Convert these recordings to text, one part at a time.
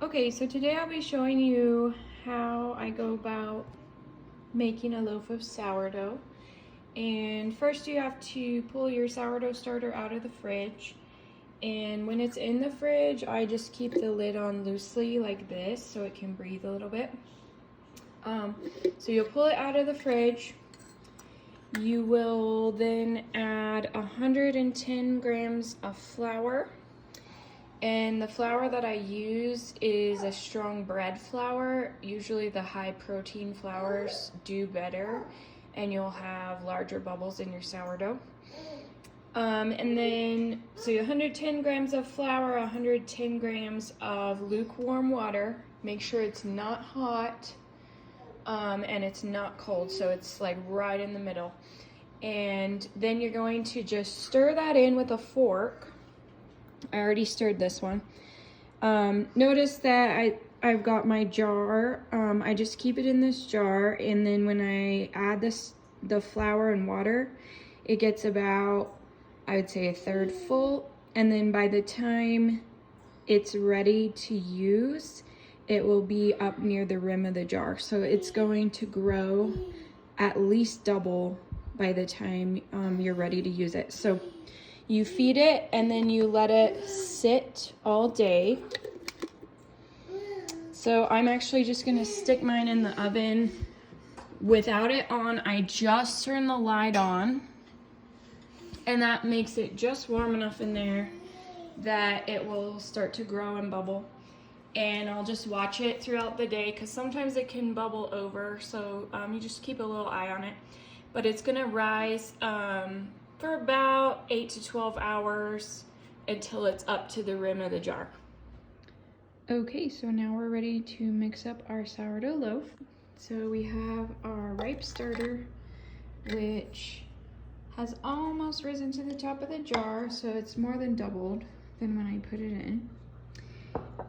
Okay, so today I'll be showing you how I go about making a loaf of sourdough. And first you have to pull your sourdough starter out of the fridge. And when it's in the fridge, I just keep the lid on loosely like this so it can breathe a little bit. So you'll pull it out of the fridge. You will then add 110 grams of flour. And the flour that I use is a strong bread flour. Usually the high protein flours do better and you'll have larger bubbles in your sourdough. And then, so 110 grams of flour, 110 grams of lukewarm water. Make sure it's not hot and it's not cold, so it's like right in the middle. And then you're going to just stir that in with a fork. I already stirred this one. Notice that I've got my jar. I just keep it in this jar, and then when I add the flour and water, it gets about, I would say, a third full. And then by the time it's ready to use, it will be up near the rim of the jar. So it's going to grow at least double by the time you're ready to use it. So you feed it and then you let it sit all day. So I'm actually just gonna stick mine in the oven without it on. I just turn the light on, and that makes it just warm enough in there that it will start to grow and bubble. And I'll just watch it throughout the day because sometimes it can bubble over, so you just keep a little eye on it. But it's gonna rise for about 8 to 12 hours until it's up to the rim of the jar. Okay, so now we're ready to mix up our sourdough loaf. So we have our ripe starter, which has almost risen to the top of the jar, so it's more than doubled than when I put it in.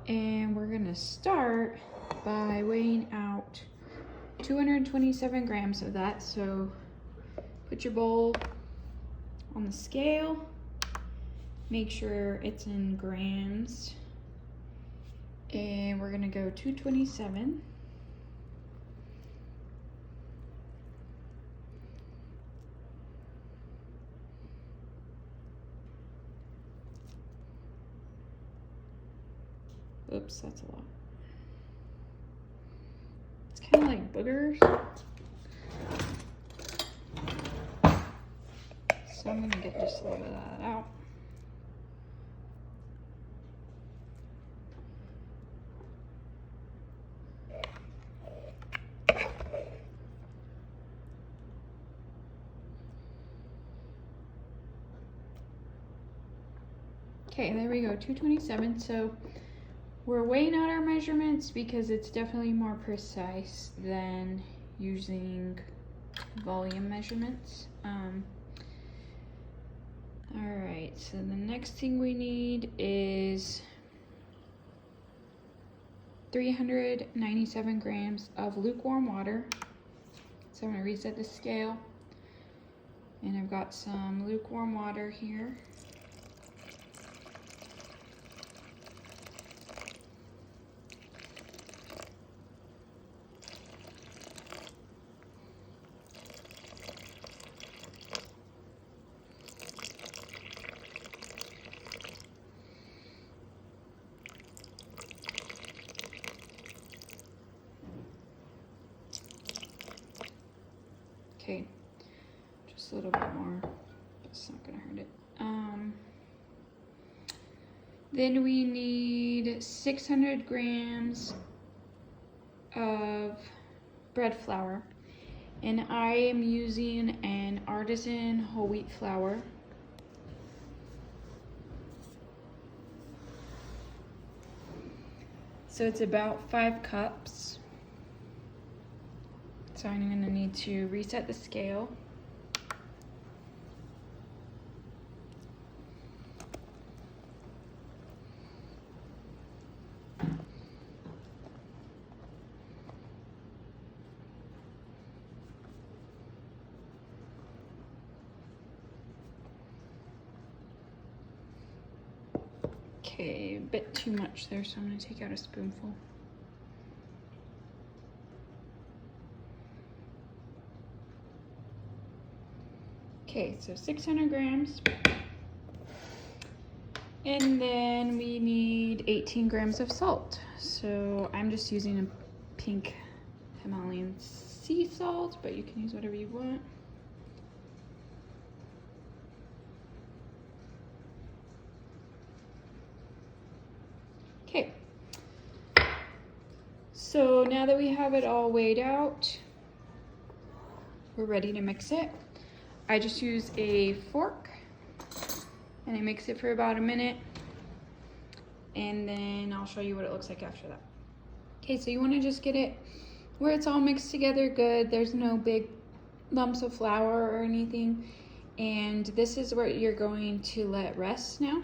And we're gonna start by weighing out 227 grams of that. So put your bowl on the scale, make sure it's in grams, and we're gonna go 227. Oops, that's a lot. It's kind of like boogers. So I'm gonna get just a little bit of that out. Okay, there we go, 227. So we're weighing out our measurements because it's definitely more precise than using volume measurements. All right, so the next thing we need is 397 grams of lukewarm water. So I'm gonna reset the scale, and I've got some lukewarm water here. Okay, just a little bit more. It's not gonna hurt it. Then we need 600 grams of bread flour, and I am using an artisan whole wheat flour. So it's about 5 cups. So I'm gonna need to reset the scale. Okay, a bit too much there, so I'm gonna take out a spoonful. Okay, so 600 grams. And then we need 18 grams of salt. So I'm just using a pink Himalayan sea salt, but you can use whatever you want. Okay. So now that we have it all weighed out, we're ready to mix it. I just use a fork and I mix it for about a minute, and then I'll show you what it looks like after that. Okay, so you want to just get it where it's all mixed together good. There's no big lumps of flour or anything. And this is what you're going to let rest now.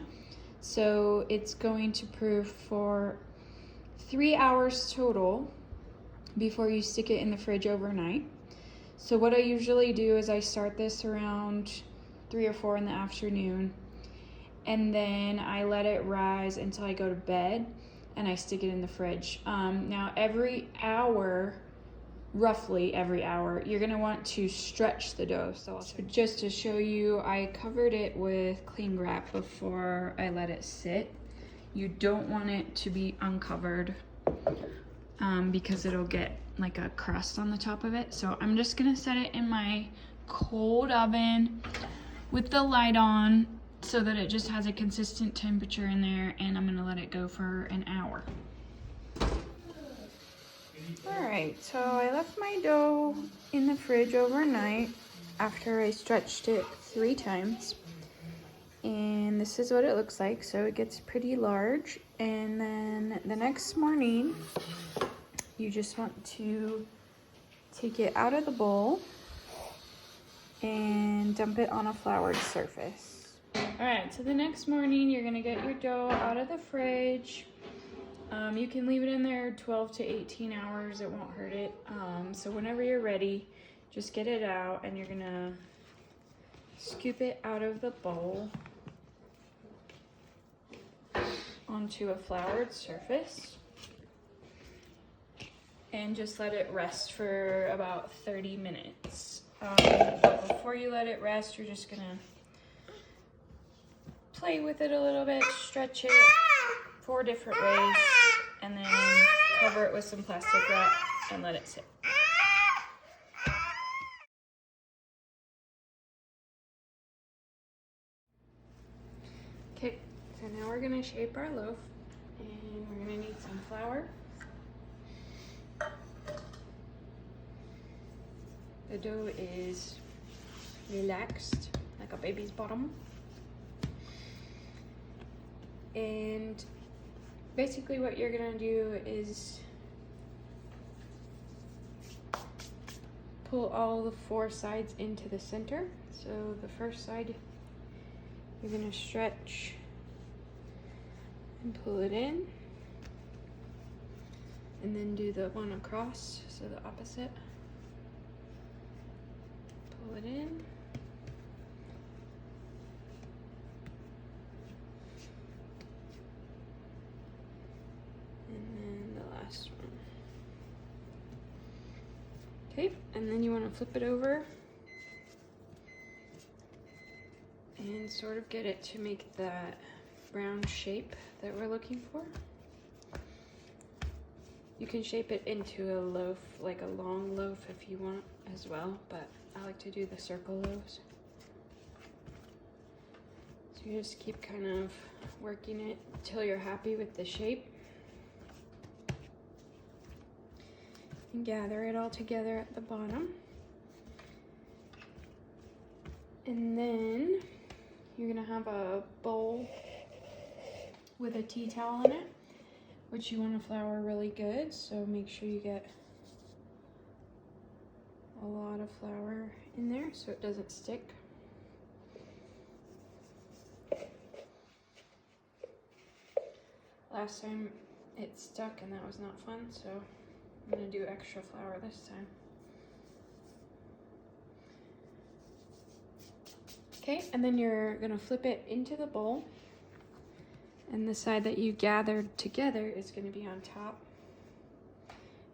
So it's going to proof for 3 hours total before you stick it in the fridge overnight. So what I usually do is I start this around 3 or 4 in the afternoon, and then I let it rise until I go to bed, and I stick it in the fridge. Now every hour, roughly every hour, you're gonna want to stretch the dough. So just to show you, I covered it with cling wrap before I let it sit. You don't want it to be uncovered because it'll get like a crust on the top of it. So I'm just gonna set it in my cold oven with the light on so that it just has a consistent temperature in there, and I'm gonna let it go for an hour. All right, so I left my dough in the fridge overnight after I stretched it 3 times. And this is what it looks like. So it gets pretty large. And then the next morning, you just want to take it out of the bowl and dump it on a floured surface. All right, so the next morning, you're gonna get your dough out of the fridge. You can leave it in there 12 to 18 hours, it won't hurt it. So whenever you're ready, just get it out, and you're gonna scoop it out of the bowl onto a floured surface, and just let it rest for about 30 minutes. But before you let it rest, you're just gonna play with it a little bit, stretch it 4 different ways, and then cover it with some plastic wrap and let it sit. Okay, so now we're gonna shape our loaf, and we're gonna need some flour. The dough is relaxed like a baby's bottom. And basically what you're gonna do is pull all the 4 sides into the center. So the first side, you're gonna stretch and pull it in, and then do the one across, so the opposite. Pull it in. And then the last one. Okay, and then you want to flip it over and sort of get it to make that round shape that we're looking for. You can shape it into a loaf, like a long loaf if you want as well, but I like to do the circle loaves. So you just keep kind of working it till you're happy with the shape. And gather it all together at the bottom. And then you're gonna have a bowl with a tea towel in it, which you want to flour really good, so make sure you get a lot of flour in there so it doesn't stick. Last time it stuck and that was not fun, so I'm gonna do extra flour this time. Okay, and then you're gonna flip it into the bowl, And the side that you gathered together is going to be on top.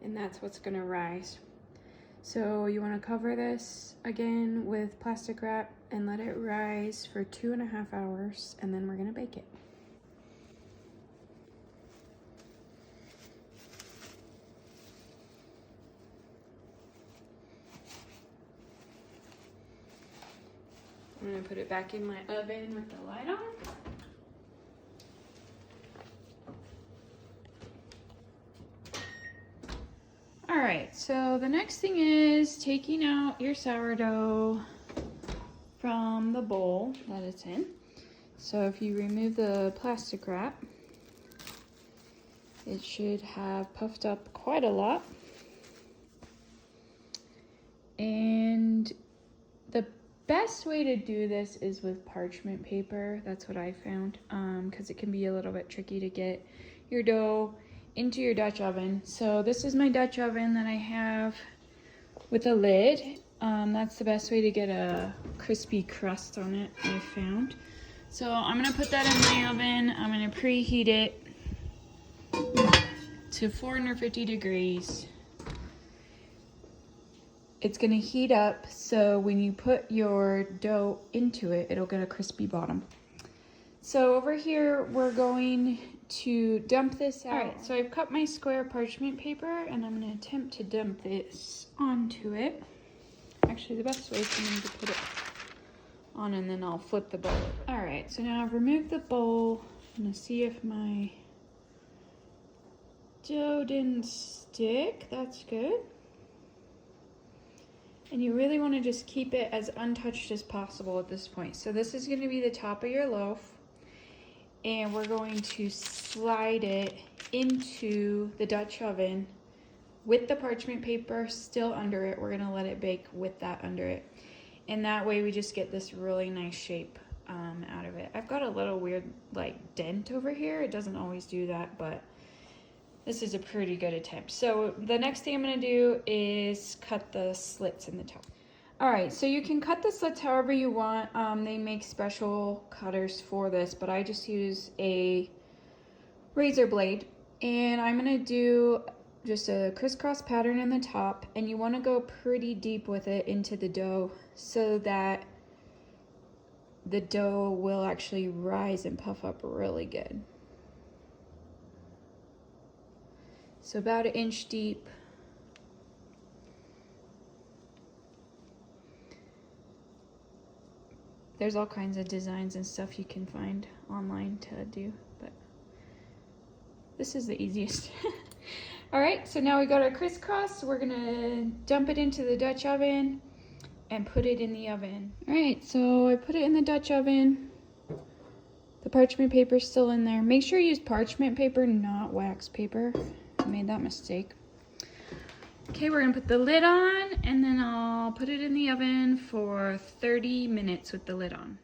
And that's what's going to rise. So you want to cover this again with plastic wrap and let it rise for 2.5 hours, and then we're going to bake it. I'm going to put it back in my oven with the light on. All right, so the next thing is taking out your sourdough from the bowl that it's in. So if you remove the plastic wrap, it should have puffed up quite a lot. And the best way to do this is with parchment paper. That's what I found, because it can be a little bit tricky to get your dough into your Dutch oven. So this is my Dutch oven that I have with a lid. That's the best way to get a crispy crust on it, I found. So I'm gonna put that in my oven. I'm gonna preheat it to 450 degrees. It's gonna heat up, so when you put your dough into it, it'll get a crispy bottom. So over here, we're going to dump this out. All right, so I've cut my square parchment paper, and I'm gonna attempt to dump this onto it. Actually, the best way is for me to put it on, and then I'll flip the bowl over. All right, so now I've removed the bowl. I'm gonna see if my dough didn't stick. That's good. And you really want to just keep it as untouched as possible at this point. So this is going to be the top of your loaf, and we're going to slide it into the Dutch oven with the parchment paper still under it. We're going to let it bake with that under it, and that way we just get this really nice shape out of it. I've got a little weird like dent over here. It doesn't always do that, but this is a pretty good attempt. So the next thing I'm gonna do is cut the slits in the top. All right, so you can cut the slits however you want. They make special cutters for this, but I just use a razor blade. And I'm gonna do just a crisscross pattern in the top, and you wanna go pretty deep with it into the dough so that the dough will actually rise and puff up really good. So about 1 inch deep. There's all kinds of designs and stuff you can find online to do, but this is the easiest. All right, so now we got our crisscross. We're gonna dump it into the Dutch oven and put it in the oven. All right, so I put it in the Dutch oven. The parchment paper's still in there. Make sure you use parchment paper, not wax paper. I made that mistake. Okay, we're gonna put the lid on, and then I'll put it in the oven for 30 minutes with the lid on.